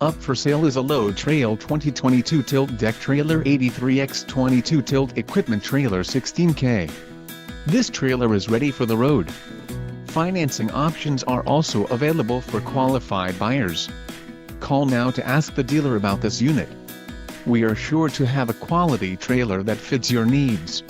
Up for sale is a low trail 2022 tilt deck trailer 83x22 tilt equipment trailer 16K. This trailer is ready for the road. Financing options are also available for qualified buyers. Call now to ask the dealer about this unit. We are sure to have a quality trailer that fits your needs.